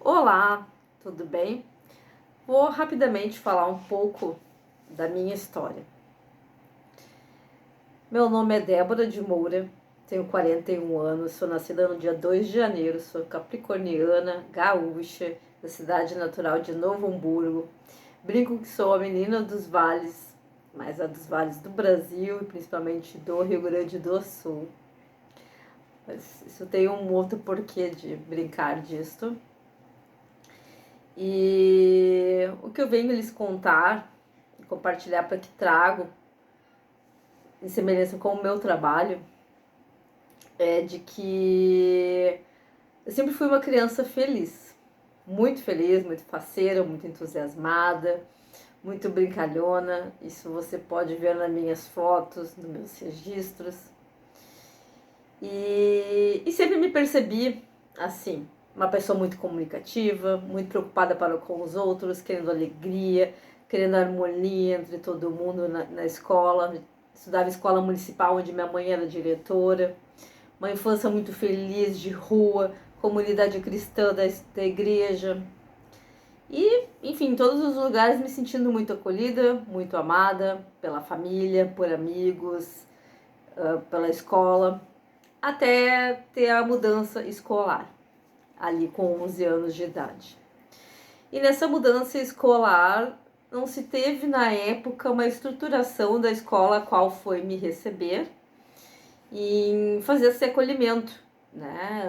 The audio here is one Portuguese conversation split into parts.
Olá, tudo bem? Vou rapidamente falar um pouco da minha história. Meu nome é Débora de Moura, tenho 41 anos, sou nascida no dia 2 de janeiro, sou capricorniana, gaúcha, da cidade natural de Novo Hamburgo. Brinco que sou a menina dos vales, mas a dos vales do Brasil e principalmente do Rio Grande do Sul. Mas isso tem um outro porquê de brincar disto. E o que eu venho lhes contar e compartilhar para que trago, em semelhança com o meu trabalho, é de que eu sempre fui uma criança feliz, muito faceira, muito entusiasmada, muito brincalhona. Isso você pode ver nas minhas fotos, nos meus registros. E sempre me percebi assim, uma pessoa muito comunicativa, muito preocupada com os outros, querendo alegria, querendo harmonia entre todo mundo na escola. Estudava em escola municipal, onde minha mãe era diretora. Uma infância muito feliz, de rua, comunidade cristã da igreja. E, enfim, em todos os lugares me sentindo muito acolhida, muito amada pela família, por amigos, pela escola, até ter a mudança escolar, ali com 11 anos de idade. E nessa mudança escolar, não se teve na época uma estruturação da escola a qual foi me receber, em fazer esse acolhimento, né?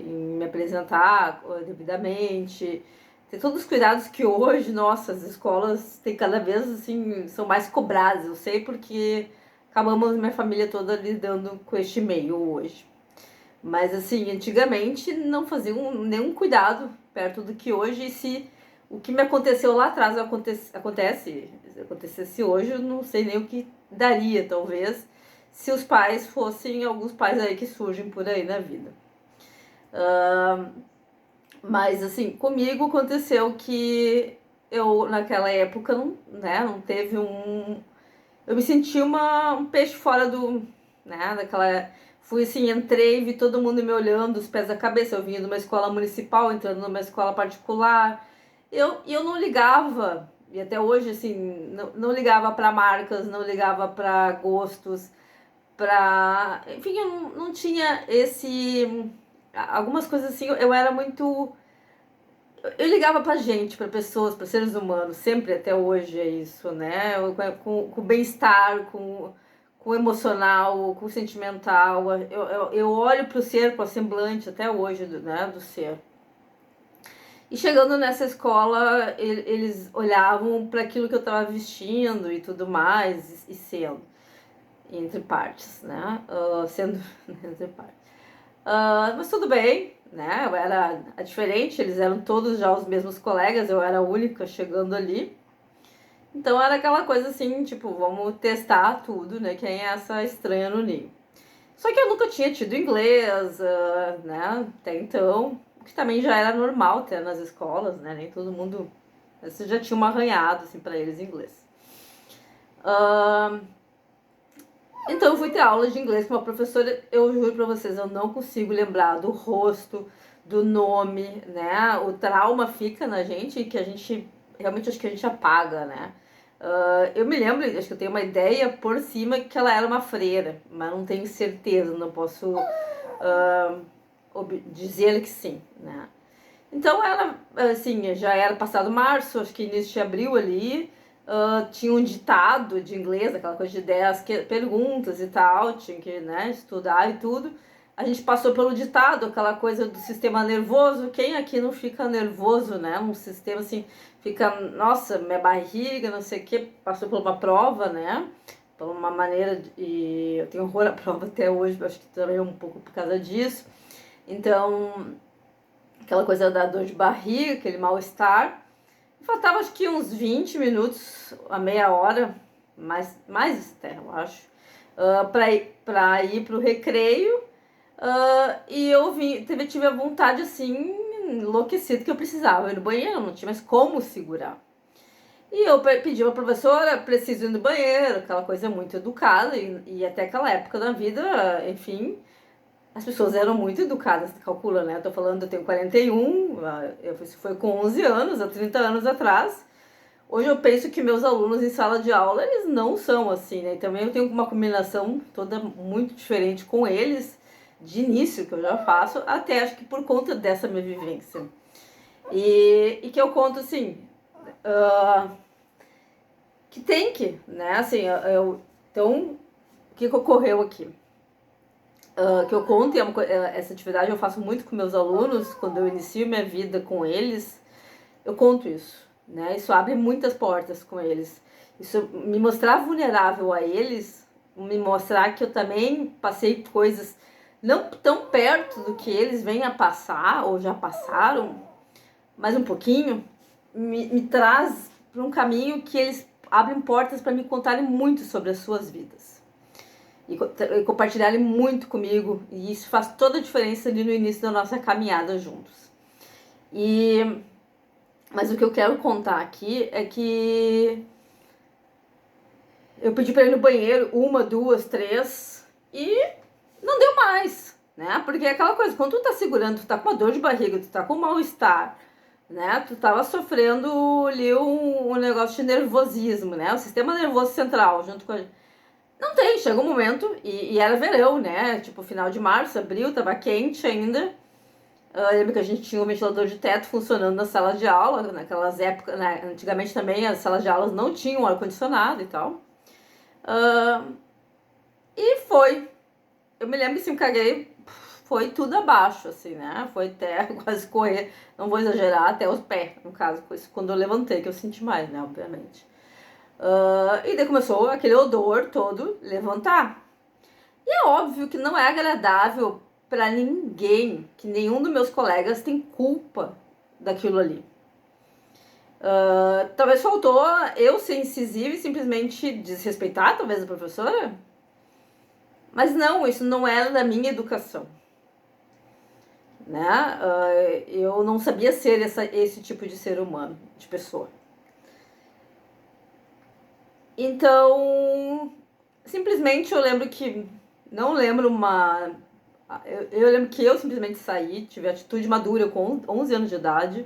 Em me apresentar devidamente, ter todos os cuidados que hoje, nossa, as escolas têm cada vez assim, são mais cobradas. Eu sei porque acabamos minha família toda lidando com este meio hoje. Mas assim, antigamente não faziam nenhum cuidado perto do que hoje. E se o que me aconteceu lá atrás acontecesse hoje, eu não sei nem o que daria, talvez, se os pais fossem alguns pais aí que surgem por aí na vida. Mas assim, comigo aconteceu que eu naquela época não teve um. Eu me senti um peixe fora do. Né, daquela. Fui assim, entrei, vi todo mundo me olhando, os pés da cabeça. Eu vinha de uma escola municipal, entrando numa escola particular. Eu não ligava, e até hoje, assim, não ligava para marcas, não ligava para gostos, para. Enfim, eu não tinha esse. Algumas coisas assim, eu era muito. Eu ligava pra gente, pra pessoas, pra seres humanos, sempre até hoje é isso, né? Com o bem-estar, com o emocional, com o sentimental. Eu olho pro ser, pro semblante até hoje, né, do ser. E chegando nessa escola, eles olhavam para aquilo que eu estava vestindo e tudo mais, e sendo, entre partes, né? Sendo entre partes. Mas tudo bem, né? Eu era diferente, eles eram todos já os mesmos colegas, eu era a única chegando ali. Então era aquela coisa assim, tipo, vamos testar tudo, né? Quem é essa estranha no ninho. Só que eu nunca tinha tido inglês, né? Até então, o que também já era normal ter nas escolas, né? Nem todo mundo. Você já tinha um arranhado, assim, pra eles inglês. Então eu fui ter aula de inglês com uma professora, eu juro pra vocês, eu não consigo lembrar do rosto, do nome, né? O trauma fica na gente que a gente, realmente acho que a gente apaga, né? Eu me lembro, acho que eu tenho uma ideia por cima que ela era uma freira, mas não tenho certeza, não posso dizer que sim, né? Então ela, assim, já era passado março, acho que início de abril ali, tinha um ditado de inglês, aquela coisa de 10 perguntas e tal, tinha que, né, estudar e tudo. A gente passou pelo ditado, aquela coisa do sistema nervoso. Quem aqui não fica nervoso, né? Um sistema assim, fica, nossa, minha barriga, não sei o que, passou por uma prova, né? Por uma maneira, e eu tenho horror à prova até hoje, acho que também um pouco por causa disso. Então, aquela coisa da dor de barriga, aquele mal-estar. Faltava acho que uns 20 minutos, a meia hora, mais até, eu acho, pra ir pro recreio. E eu tive a vontade assim, enlouquecida, que eu precisava ir no banheiro, não tinha mais como segurar. E eu pedi uma professora, preciso ir no banheiro, aquela coisa muito educada, e até aquela época da vida, enfim, as pessoas eram muito educadas, calcula, né? Eu tô falando, eu tenho 41, isso foi com 11 anos, há 30 anos atrás. Hoje eu penso que meus alunos em sala de aula, eles não são assim, né? E também eu tenho uma combinação toda muito diferente com eles, de início, que eu já faço, até acho que por conta dessa minha vivência. E que eu conto assim, que tem que, né? Assim, então, o que ocorreu aqui? Que eu conto, essa atividade eu faço muito com meus alunos, quando eu inicio minha vida com eles, eu conto isso, né? Isso abre muitas portas com eles. Isso me mostrar vulnerável a eles, me mostrar que eu também passei coisas não tão perto do que eles vêm a passar ou já passaram, mas um pouquinho, me traz para um caminho que eles abrem portas para me contarem muito sobre as suas vidas. E compartilharem muito comigo. E isso faz toda a diferença ali no início da nossa caminhada juntos. Mas o que eu quero contar aqui é que eu pedi para ir no banheiro 1, 2, 3 e não deu mais, né? Porque é aquela coisa, quando tu tá segurando, tu tá com uma dor de barriga, tu tá com um mal-estar, né? Tu tava sofrendo ali um negócio de nervosismo, né? O sistema nervoso central junto com a... Não tem, chega um momento, e era verão, né? Tipo, final de março, abril, tava quente ainda. Eu lembro que a gente tinha um ventilador de teto funcionando na sala de aula, naquelas épocas, né? Antigamente também as salas de aulas não tinham ar-condicionado e tal. E foi. Eu me lembro que assim, eu caguei, foi tudo abaixo, assim, né? Foi até quase correr, não vou exagerar, até os pés, no caso, quando eu levantei, que eu senti mais, né? Obviamente. E daí começou aquele odor todo levantar. E é óbvio que não é agradável para ninguém, que nenhum dos meus colegas tem culpa daquilo ali. Talvez faltou eu ser incisiva e simplesmente desrespeitar, talvez, a professora. Mas não, isso não era da minha educação. Né? Eu não sabia ser esse tipo de ser humano, de pessoa. Então, simplesmente eu lembro que... Não lembro uma... Eu lembro que eu simplesmente saí, tive atitude madura com 11 anos de idade,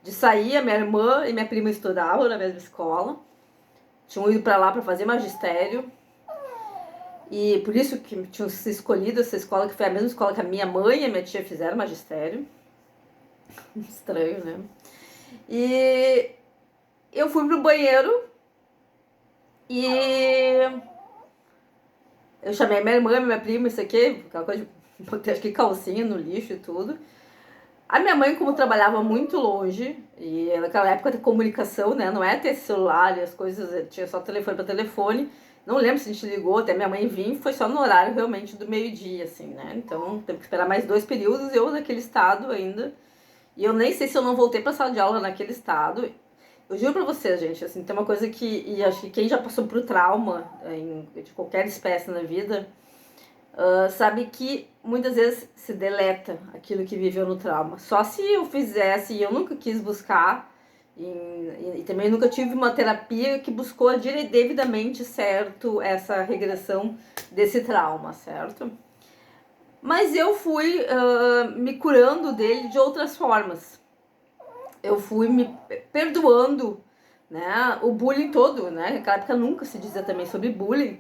de sair, a minha irmã e minha prima estudavam na mesma escola, tinham ido para lá para fazer magistério, e por isso que tinham se escolhido essa escola, que foi a mesma escola que a minha mãe e a minha tia fizeram magistério. Estranho, né? E eu fui pro banheiro e eu chamei minha irmã, minha prima, isso aqui, aquela coisa de botar acho que calcinha no lixo e tudo. A minha mãe, como trabalhava muito longe, e naquela época de comunicação, né? Não é ter celular e as coisas, tinha só telefone para telefone. Não lembro se a gente ligou, até minha mãe vir, foi só no horário realmente do meio-dia, assim, né? Então teve que esperar mais 2 períodos, eu naquele estado ainda. E eu nem sei se eu não voltei pra sala de aula naquele estado. Eu juro pra vocês, gente, assim, tem uma coisa que... E acho que quem já passou por trauma de qualquer espécie na vida... sabe que muitas vezes se deleta aquilo que viveu no trauma. Só se eu fizesse, e eu nunca quis buscar, e também nunca tive uma terapia que buscou devidamente, certo, essa regressão desse trauma, certo? Mas eu fui me curando dele de outras formas. Eu fui me perdoando, né, o bullying todo, né? Naquela época nunca se dizia também sobre bullying,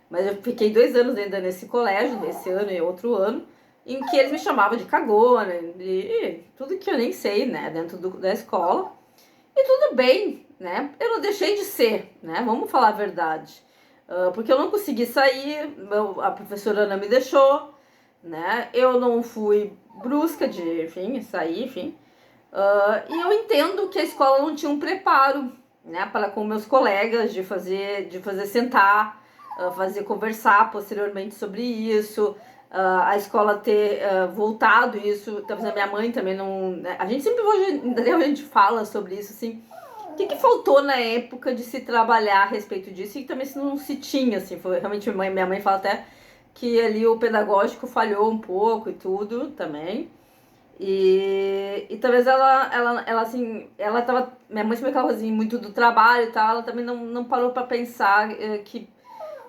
mas eu fiquei 2 anos ainda nesse colégio, nesse ano e outro ano, em que eles me chamavam de cagona, e tudo que eu nem sei, né, dentro da escola. E tudo bem, né? Eu não deixei de ser, né? Vamos falar a verdade. Porque eu não consegui sair, a professora não me deixou, né? Eu não fui brusca de, enfim, sair, enfim. E eu entendo que a escola não tinha um preparo, né, para com meus colegas de fazer sentar, fazer conversar posteriormente sobre isso, a escola ter voltado isso, talvez a minha mãe também não, né? A gente sempre hoje a gente fala sobre isso, assim, o que faltou na época de se trabalhar a respeito disso e também se não se tinha, assim, foi realmente minha mãe fala até que ali o pedagógico falhou um pouco e tudo também. E talvez ela assim, ela tava, minha mãe sempre aquela coisa assim, muito do trabalho e tal, ela também não parou pra pensar que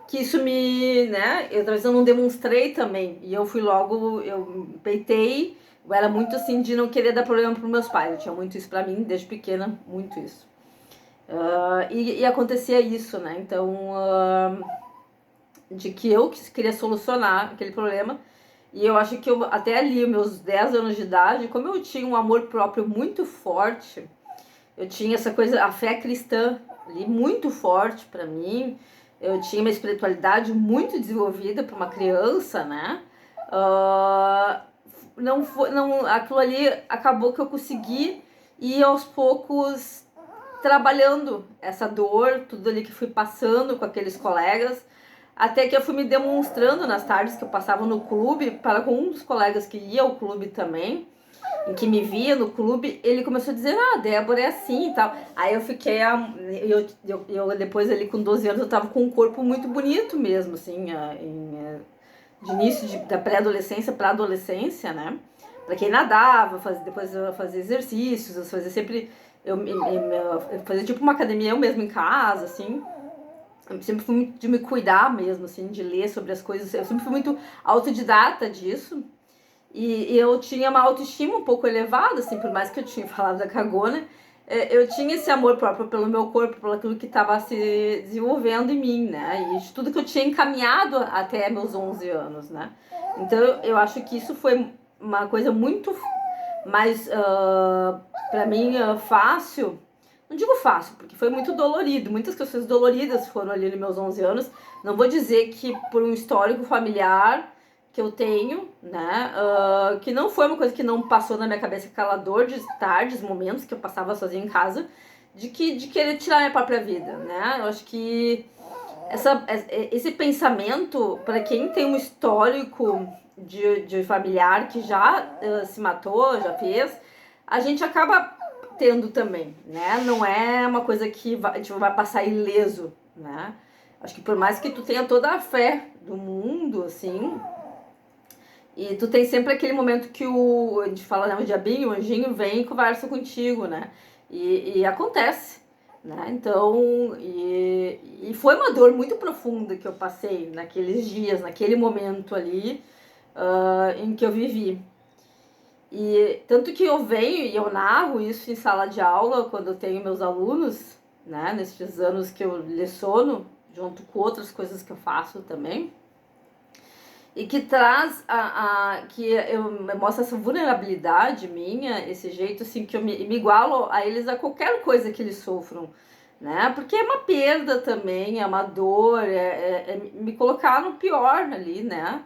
que isso me, né, talvez eu não demonstrei também, e eu fui logo, eu peitei, eu era muito assim de não querer dar problema para meus pais, eu tinha muito isso para mim, desde pequena, muito isso. E acontecia isso, né, então, de que eu queria solucionar aquele problema, e eu acho que eu, até ali, meus 10 anos de idade, como eu tinha um amor próprio muito forte, eu tinha essa coisa, a fé cristã ali muito forte para mim. Eu tinha uma espiritualidade muito desenvolvida para uma criança, né? Não foi, não, aquilo ali acabou que eu consegui ir aos poucos trabalhando essa dor, tudo ali que fui passando com aqueles colegas, até que eu fui me demonstrando nas tardes que eu passava no clube, para com um dos colegas que ia ao clube também, em que me via no clube, ele começou a dizer, Débora é assim e tal. Aí eu fiquei, eu depois ali com 12 anos, eu tava com um corpo muito bonito mesmo, assim, de início da pré-adolescência para adolescência, né? Pra quem nadava, depois eu fazia exercícios, eu fazia sempre, eu fazia tipo uma academia eu mesmo em casa, assim. Eu sempre fui muito de me cuidar mesmo, assim, de ler sobre as coisas. Eu sempre fui muito autodidata disso. E eu tinha uma autoestima um pouco elevada, assim, por mais que eu tinha falado da cagona, eu tinha esse amor próprio pelo meu corpo, pelo aquilo que estava se desenvolvendo em mim, né? E de tudo que eu tinha encaminhado até meus 11 anos, né? Então eu acho que isso foi uma coisa muito mais, para mim, fácil. Não digo fácil, porque foi muito dolorido. Muitas questões doloridas foram ali nos meus 11 anos. Não vou dizer que por um histórico familiar que eu tenho, né, que não foi uma coisa que não passou na minha cabeça aquela dor de tardes, momentos que eu passava sozinha em casa, de querer tirar minha própria vida, né? Eu acho que esse pensamento, para quem tem um histórico de familiar que já se matou, já fez, a gente acaba tendo também, né? Não é uma coisa que a gente vai passar ileso, né? Acho que por mais que tu tenha toda a fé do mundo, assim, e tu tem sempre aquele momento que a gente fala, né, o diabinho, o anjinho vem e conversa contigo, né? E acontece, né? Então, e foi uma dor muito profunda que eu passei naqueles dias, naquele momento ali, em que eu vivi. E tanto que eu venho e eu narro isso em sala de aula, quando eu tenho meus alunos, né? Nesses anos que eu leciono, junto com outras coisas que eu faço também. E que traz que eu mostro essa vulnerabilidade minha, esse jeito assim que eu me igualo a eles a qualquer coisa que eles sofram, né? Porque é uma perda também, é uma dor, é me colocar no pior ali, né?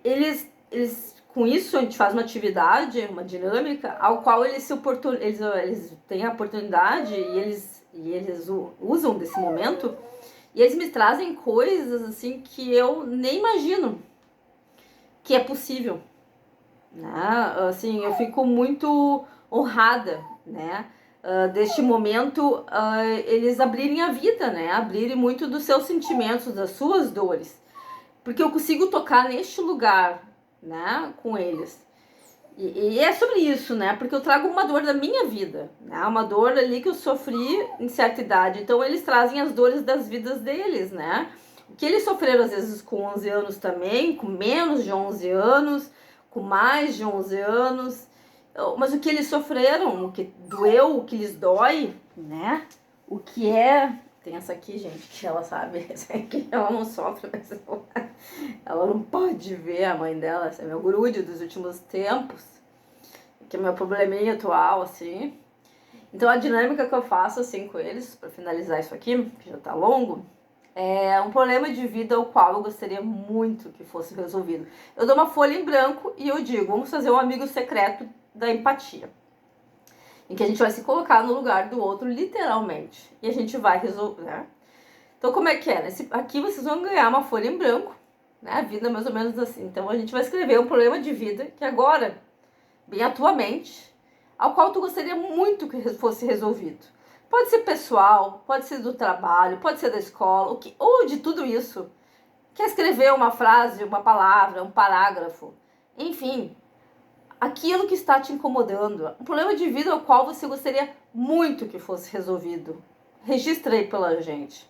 Eles com isso a gente faz uma atividade, uma dinâmica, ao qual eles eles têm a oportunidade e eles usam desse momento. E eles me trazem coisas assim que eu nem imagino que é possível, né? Assim, eu fico muito honrada, né? Deste momento, eles abrirem a vida, né? Abrirem muito dos seus sentimentos, das suas dores, porque eu consigo tocar neste lugar, né? Com eles. E é sobre isso, né? Porque eu trago uma dor da minha vida, né? Uma dor ali que eu sofri em certa idade. Então eles trazem as dores das vidas deles, né? O que eles sofreram às vezes com 11 anos também, com menos de 11 anos, com mais de 11 anos. Mas o que eles sofreram, o que doeu, o que lhes dói, né? O que é... Tem essa aqui, gente, que ela sabe. Essa aqui ela não sofre, mas ela não pode ver a mãe dela. Essa é meu grude dos últimos tempos, que é meu probleminha atual, assim. Então a dinâmica que eu faço, assim, com eles, pra finalizar isso aqui, que já tá longo, é um problema de vida o qual eu gostaria muito que fosse resolvido. Eu dou uma folha em branco e eu digo, vamos fazer um amigo secreto da empatia, em que a gente vai se colocar no lugar do outro, literalmente, e a gente vai resolver, né? Então, como é que é? Aqui vocês vão ganhar uma folha em branco, né? A vida é mais ou menos assim. Então, a gente vai escrever um problema de vida que agora, bem atualmente, ao qual tu gostaria muito que fosse resolvido. Pode ser pessoal, pode ser do trabalho, pode ser da escola, ou de tudo isso. Quer escrever uma frase, uma palavra, um parágrafo, enfim, aquilo que está te incomodando, um problema de vida ao qual você gostaria muito que fosse resolvido. Registra aí pela gente.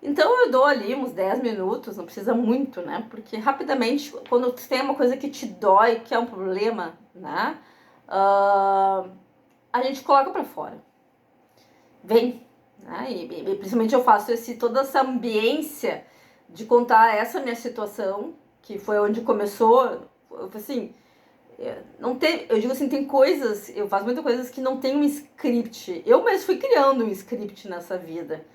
Então eu dou ali uns 10 minutos, não precisa muito, né? Porque rapidamente, quando tem uma coisa que te dói, que é um problema, né? A gente coloca pra fora. Vem, né? E principalmente eu faço toda essa ambiência de contar essa minha situação, que foi onde começou, assim, não tem, eu digo assim, tem coisas, eu faço muitas coisas que não tem um script. Eu mesmo fui criando um script nessa vida.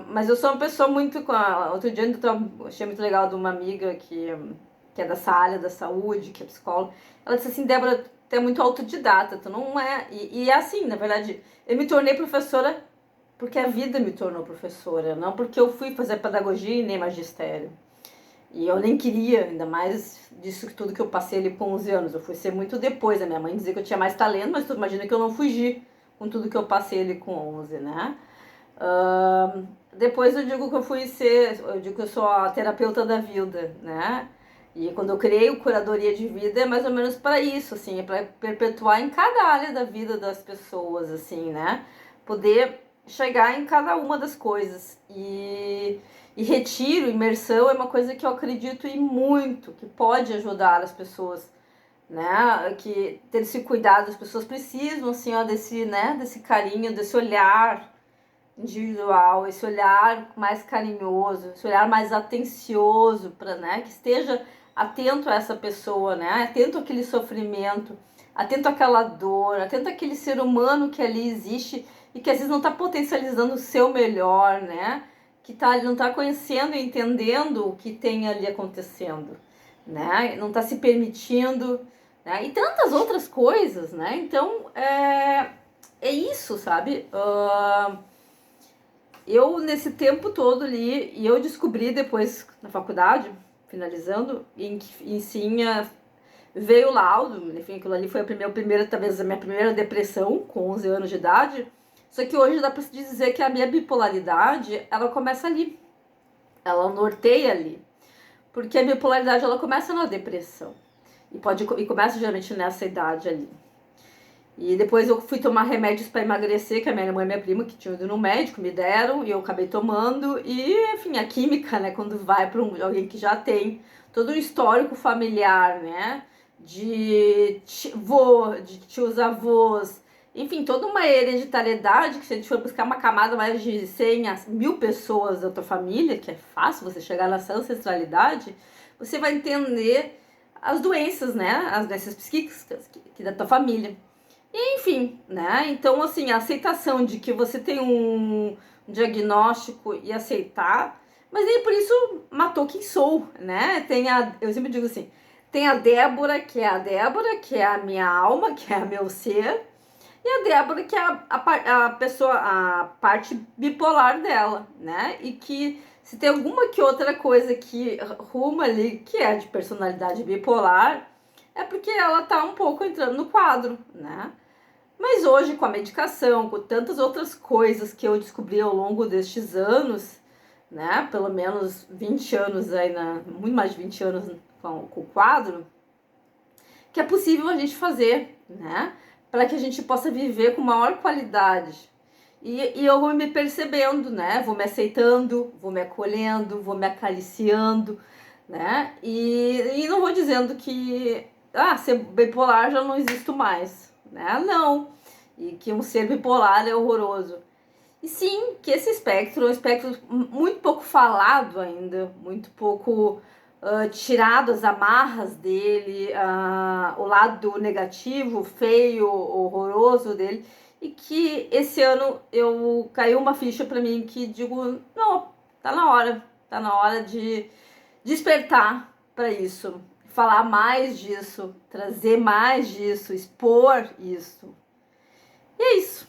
Mas eu sou uma pessoa muito. Outro dia eu achei muito legal de uma amiga que é dessa área da saúde, que é psicóloga. Ela disse assim: Débora, tu é muito autodidata, tu não é. E é assim, na verdade, eu me tornei professora porque a vida me tornou professora, não porque eu fui fazer pedagogia e nem magistério. E eu nem queria, ainda mais disso tudo que eu passei ali com 11 anos. Eu fui ser muito depois. A minha mãe dizia que eu tinha mais talento, mas tu imagina que eu não fugi com tudo que eu passei ali com 11, né? Depois eu digo que eu digo que eu sou a terapeuta da vida, né? E quando eu criei o Curadoria de Vida é mais ou menos para isso, assim, é para perpetuar em cada área da vida das pessoas, assim, né? Poder chegar em cada uma das coisas. E retiro, imersão é uma coisa que eu acredito em muito, que pode ajudar as pessoas, né? Que ter esse cuidado, as pessoas precisam, assim, ó, desse, né? Desse carinho, desse olhar individual, esse olhar mais carinhoso, esse olhar mais atencioso para, né, que esteja atento a essa pessoa, né, atento àquele sofrimento, atento àquela dor, atento àquele ser humano que ali existe e que às vezes não está potencializando o seu melhor, né, que não está conhecendo e entendendo o que tem ali acontecendo, né, não está se permitindo, né, e tantas outras coisas, né, então é isso, sabe? Eu, nesse tempo todo ali, e eu descobri depois na faculdade, finalizando, em sim veio o laudo, enfim, aquilo ali foi talvez a minha primeira depressão, com 11 anos de idade. Só que hoje dá pra se dizer que a minha bipolaridade, ela começa ali, ela norteia ali. Porque a bipolaridade, ela começa na depressão. E começa geralmente nessa idade ali. E depois eu fui tomar remédios para emagrecer, que a minha mãe e minha prima, que tinham ido no médico, me deram, e eu acabei tomando. E, enfim, a química, né, quando vai para alguém que já tem todo um histórico familiar, né, de tios avós, enfim, toda uma hereditariedade, que se a gente for buscar uma camada mais de 100 a 1000 pessoas da tua família, que é fácil você chegar nessa ancestralidade, você vai entender as doenças, né, as doenças psíquicas que da tua família. Enfim, né? Então, assim, a aceitação de que você tem um diagnóstico e aceitar, mas nem por isso matou quem sou, né? Eu sempre digo assim, tem a Débora, que é a minha alma, que é o meu ser, e a Débora, que é a pessoa, a parte bipolar dela, né? E que se tem alguma que outra coisa que ruma ali, que é de personalidade bipolar, é porque ela tá um pouco entrando no quadro, né? Mas hoje, com a medicação, com tantas outras coisas que eu descobri ao longo destes anos, né? Pelo menos 20 anos aí, muito mais de 20 anos com o quadro, que é possível a gente fazer, né? Para que a gente possa viver com maior qualidade. E eu vou me percebendo, né? Vou me aceitando, vou me acolhendo, vou me acariciando, né? E não vou dizendo que ser bipolar já não existe mais, né? Não. E que um ser bipolar é horroroso. E sim, que esse espectro é um espectro muito pouco falado ainda, muito pouco tirado as amarras dele, o lado negativo, feio, horroroso dele. E que esse ano caiu uma ficha para mim que digo, não, tá na hora de despertar para isso, falar mais disso, trazer mais disso, expor isso. E é isso.